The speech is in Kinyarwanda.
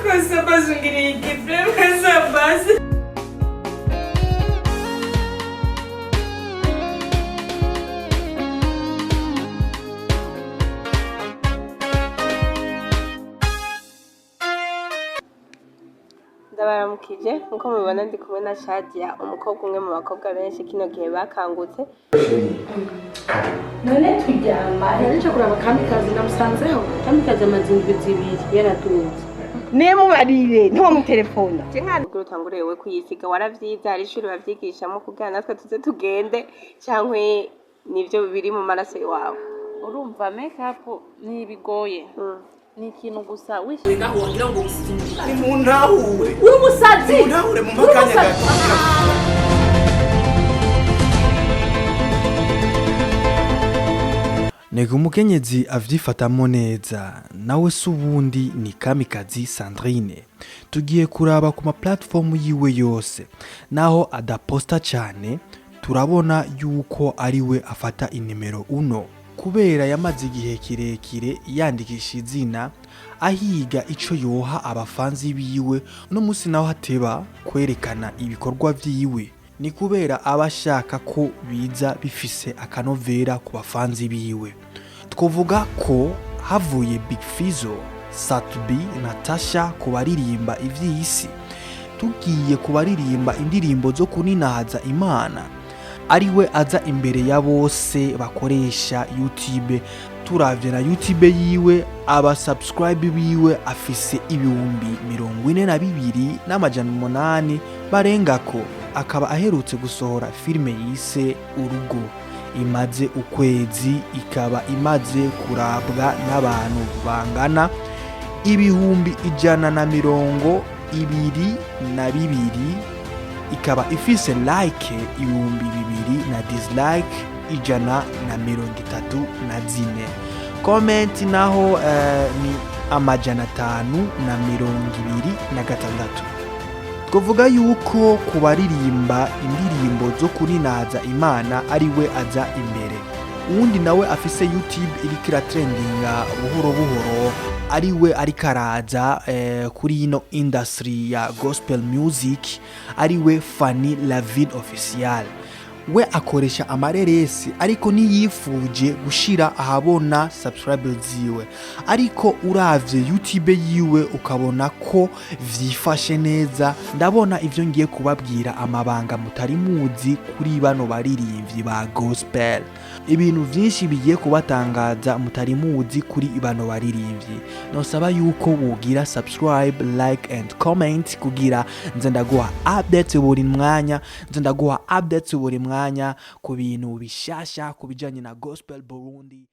Cosa posso dire che prema base? Ndabaramukije nkuko mubibona ndi kumwe na Shadia umukobwa umwe mu bakobwa benshi kino gihe bakangutse. None turyama yaje kuraba kamikazi namusanzeho kamikazi amazindwi zibiri yaratunze Nemubarire nto mu telefone cyangwa utangure we kuyisiga waravyiza hari ishuri bavyigishamo kugira natwe tuze tugende cyangwa nivyo biri mu maraso yawe. Urumva makeup ni bigoye ni ikintu gusa wega wongira ngo usinzira ni mu ntahure uri umusazi ntahure mu makanya gato Nego umukenyezi avyifatamo neza nawe subundi ni Kamikazi Sandrine tugiye kuraba ku ma platform yiwe yose naho adaposta cyane turabona yuko ariwe afata inimero 1 kubera yamaze igihe kirekire yandikisha izina ahiga ico yoha abafanzi biwe no musi naho hateba kwerekana ibikorwa vyiwe ni kubera abashaka ko biza bifise akanovera ku bafanzi biwe. Twovuga ko havuye Big Fizzo, Satbi, Natasha kubaririmba ivy'isi tugiye kubaririmba indirimbo zo kuninahaza Imana ariwe aza imbere ya bose bakoresha YouTube. Turavye na YouTube yiwe aba subscribe biwe afise ibihumbi 42 n'amajana 8 barengako. Akaba aherutse gusohora filime yise Urugo imaze ukwezi ikaba imaze kurabwa n'abantu bangana ibihumbi 122 ikaba ifise like ibihumbi 2 na dislike 134. Comment naho ni amajana 526. Kuvuga yuko kubaririmba indirimbo zo kuninaza Imana ariwe aza imbere. Uwundi nawe afise YouTube irikira trendinga buhoro ariwe arikaraza kuri ino industry ya gospel music ariwe Fanny Lavin official. We akoresha amareresi ariko niyifuje gushira ahabona subscribers ziwe, ariko uravye YouTube yiwe ukabona ko vyifashe neza. Ndabona ivyo ngiye kubabwira amabanga mutari muzi kuri bano baririmbyi ba gospel, ibintu vyinshi bigiye kubatangaza mutari muzi kuri bano baririmbyi. Nosaba yuko wogira subscribe, like and comment kugira nze ndaguha updates buri mwanya, ku bintu bishasha kubijanye na gospel Burundi.